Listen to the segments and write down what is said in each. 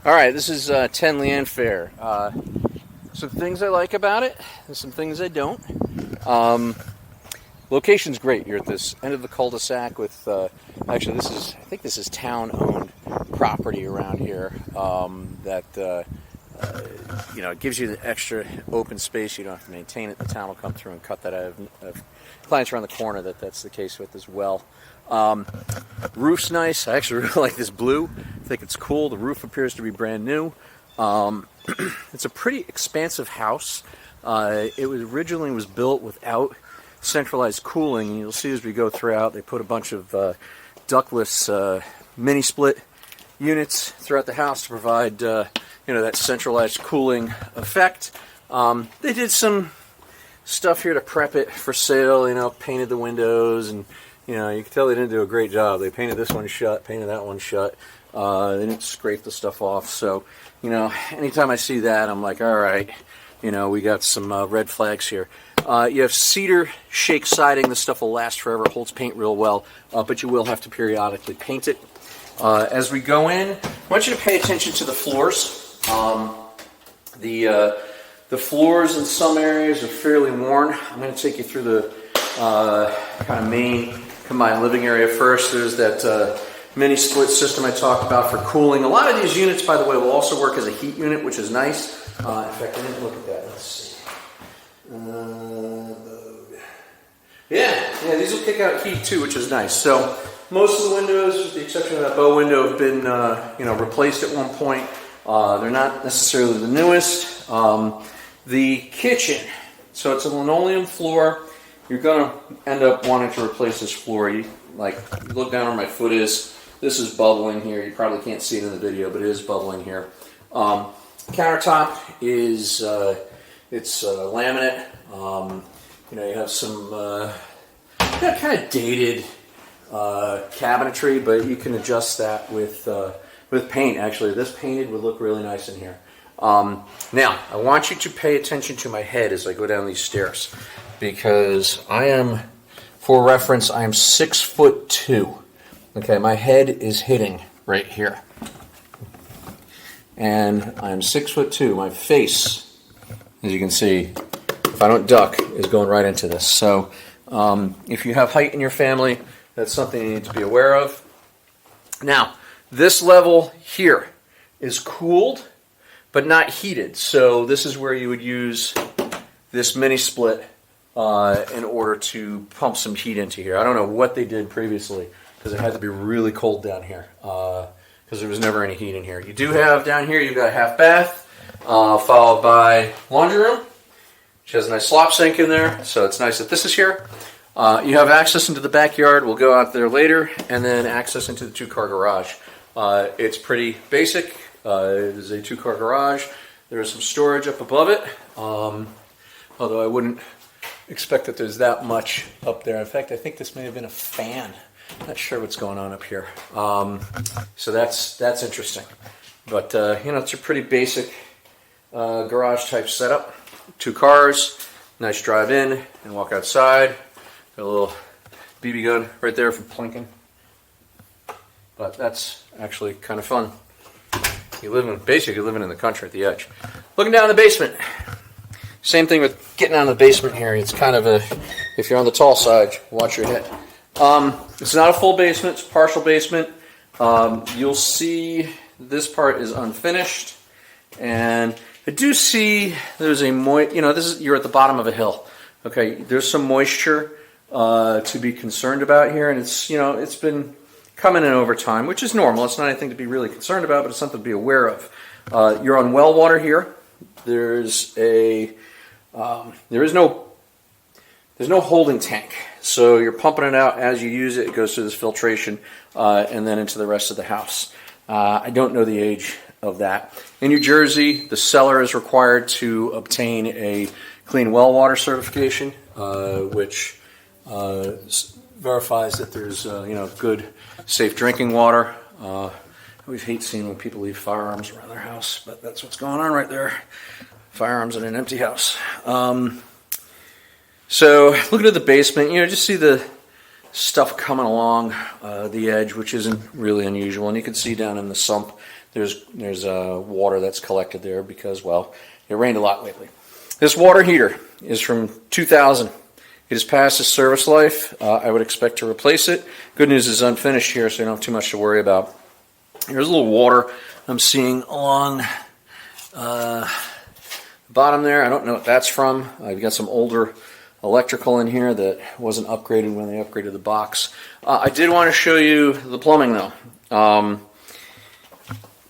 All right, this is 10 Leanne Fair. Some things I like about it, and some things I don't. Location's great. You're at this end of the cul-de-sac with, actually, I think this is town-owned property around here that, it gives you the extra open space. You don't have to maintain it. The town will come through and cut that out. I have clients around the corner that's the case with as well. Roof's nice. I actually really like this blue. I think it's cool. The roof appears to be brand new. It's a pretty expansive house. It was originally built without centralized cooling, and you'll see as we go throughout, they put a bunch of ductless mini split units throughout the house to provide that centralized cooling effect. They did some stuff here to prep it for sale. Painted the windows, and you can tell they didn't do a great job. They painted this one shut, painted that one shut. They didn't scrape the stuff off. So anytime I see that, I'm like, all right, we got some red flags here. You have cedar shake siding. This stuff will last forever. It holds paint real well, but you will have to periodically paint it. As we go in, I want you to pay attention to the floors. The floors in some areas are fairly worn. I'm going to take you through the kind of main combined living area first. There's that mini split system I talked about for cooling. A lot of these units, by the way, will also work as a heat unit, which is nice. In fact, I didn't look at that. Let's see. Yeah, these will kick out heat too, which is nice. So most of the windows, with the exception of that bow window, have been replaced at one point. They're not necessarily the newest. The kitchen, so it's a linoleum floor. You're going to end up wanting to replace this floor. You look down where my foot is. This is bubbling here. You probably can't see it in the video, but it is bubbling here. Countertop is it's laminate. You have some kind of dated cabinetry, but you can adjust that with paint. Actually, this painted would look really nice in here. Now, I want you to pay attention to my head as I go down these stairs, because for reference, I am 6'2". Okay, my head is hitting right here, and I'm 6'2". My face, as you can see, if I don't duck, is going right into this. So if you have height in your family, that's something you need to be aware of. Now, this level here is cooled, but not heated. So this is where you would use this mini split in order to pump some heat into here. I don't know what they did previously, because it had to be really cold down here, because there was never any heat in here. You do have down here, you've got a half bath, followed by laundry room, which has a nice slop sink in there, so it's nice that this is here. You have access into the backyard. We'll go out there later, and then access into the two-car garage. It's pretty basic. It is a two-car garage. There is some storage up above it, although I wouldn't expect that there's that much up there. In fact, I think this may have been a fan. Not sure what's going on up here. So that's interesting. But it's a pretty basic garage type setup. Two cars, nice drive in and walk outside. Got a little BB gun right there for plinking. But that's actually kind of fun. Basically living in the country at the edge. Looking down the basement. Same thing with getting out of the basement here. It's kind of if you're on the tall side, watch your head. It's not a full basement, it's a partial basement. You'll see this part is unfinished. And I do see there's you're at the bottom of a hill. Okay, there's some moisture to be concerned about here, and it's been coming in over time, which is normal. It's not anything to be really concerned about, but it's something to be aware of. You're on well water here. There's no holding tank, so you're pumping it out as you use it. It goes through this filtration and then into the rest of the house. I don't know the age of that. In New Jersey, the seller is required to obtain a clean well water certification, which verifies that there's good, safe drinking water. I always hate seeing when people leave firearms around their house, but that's what's going on right there. Firearms in an empty house. So looking at the basement, just see the stuff coming along the edge, which isn't really unusual. And you can see down in the sump, there's water that's collected there because, well, it rained a lot lately. This water heater is from 2000. It has passed its service life. I would expect to replace it. Good news is unfinished here, so you don't have too much to worry about. Here's a little water I'm seeing along the bottom there. I don't know what that's from. I've got some older electrical in here that wasn't upgraded when they upgraded the box. I did want to show you the plumbing though.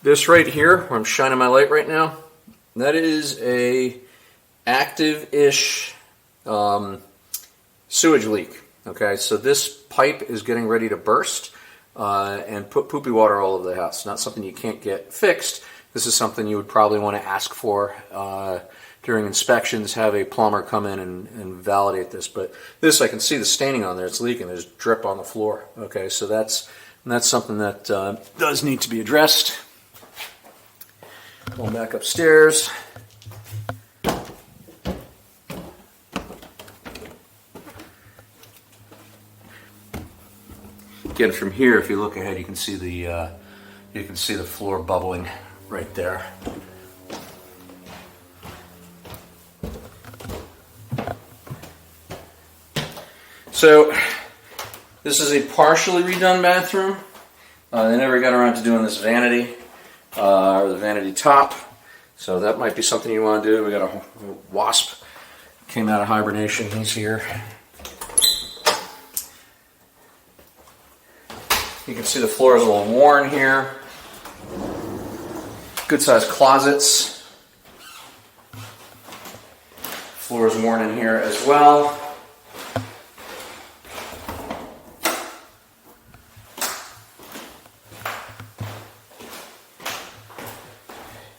This right here, where I'm shining my light right now, that is a active-ish sewage leak. Okay, so this pipe is getting ready to burst and put poopy water all over the house. Not something you can't get fixed. This is something you would probably want to ask for during inspections, have a plumber come in and validate this. But this, I can see the staining on there. It's leaking. There's drip on the floor. Okay, so that's something that does need to be addressed. Going back upstairs. Again, from here, if you look ahead, you can see the floor bubbling right there. So this is a partially redone bathroom. They never got around to doing this vanity or the vanity top, so that might be something you want to do. We got a wasp came out of hibernation. He's here. You can see the floor is a little worn here. Good sized closets. Floor is worn in here as well.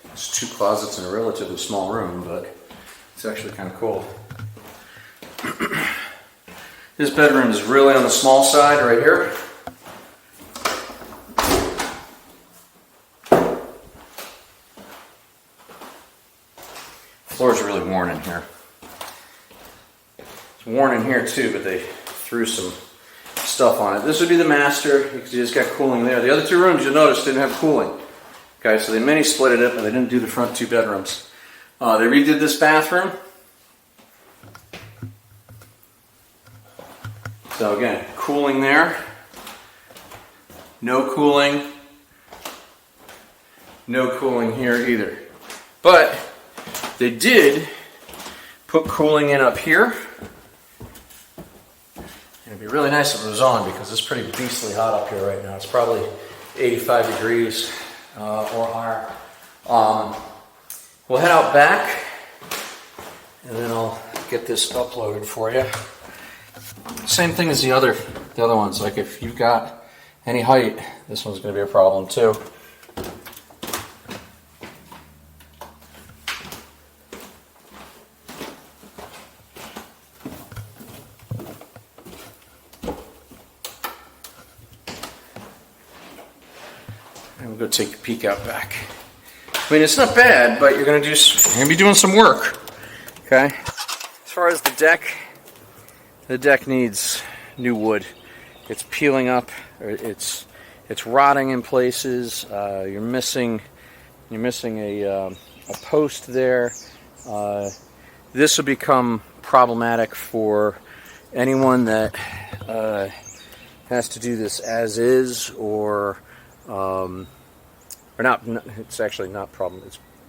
There's two closets in a relatively small room, but it's actually kind of cool. This bedroom is really on the small side right here. The floor is really worn in here. It's worn in here too, but they threw some stuff on it. This would be the master because you just got cooling there. The other two rooms, you'll notice, didn't have cooling. Okay, so they mini split it up, but they didn't do the front two bedrooms. They redid this bathroom. So again, cooling there. No cooling. No cooling here either. But they did put cooling in up here. And it'd be really nice if it was on because it's pretty beastly hot up here right now. It's probably 85 degrees or higher. We'll head out back and then I'll get this uploaded for you. Same thing as the other ones. Like if you've got any height, this one's going to be a problem too. And we'll go take a peek out back. I mean, it's not bad, but you're going to be doing some work. Okay. As far as the deck needs new wood. It's peeling up. Or it's rotting in places. You're missing a post there. This will become problematic for anyone that has to do this as is or not. It's actually not a problem.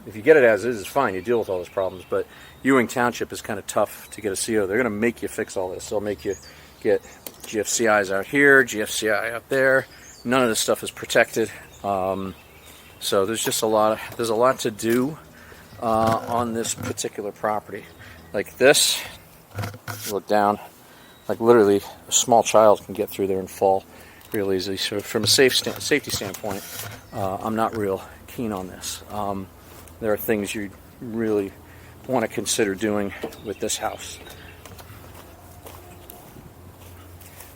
If you get it as is, it's fine. You deal with all those problems. But Ewing Township is kind of tough to get a CO. They're going to make you fix all this. They'll make you get GFCIs out here, GFCI out there. None of this stuff is protected. So there's just a lot to do on this particular property. Like this, look down. Like literally, a small child can get through there and fall real easily. So from a safety standpoint, I'm not real keen on this. There are things you really want to consider doing with this house.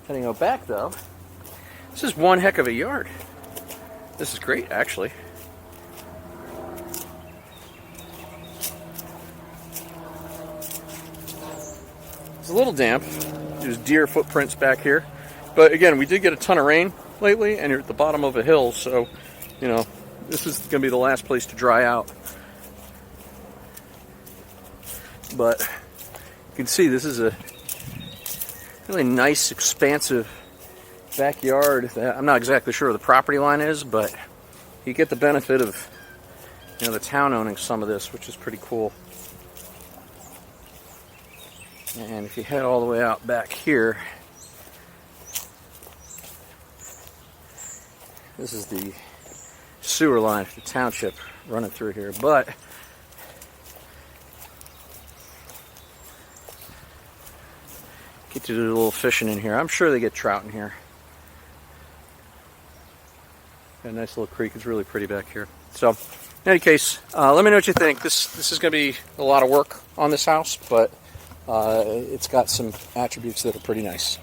Heading out back though, this is one heck of a yard. This is great, actually. It's a little damp. There's deer footprints back here. But again, we did get a ton of rain lately, and you're at the bottom of a hill, so, you know, This is going to be the last place to dry out. But you can see this is a really nice, expansive backyard. I'm not exactly sure where the property line is, but you get the benefit of, you know, the town owning some of this, which is pretty cool. And if you head all the way out back here, this is the sewer line for the township running through here. But get to do a little fishing in here. I'm sure they get trout in here. Got a nice little creek. It's really pretty back here. So, in any case, let me know what you think. This is going to be a lot of work on this house, but it's got some attributes that are pretty nice.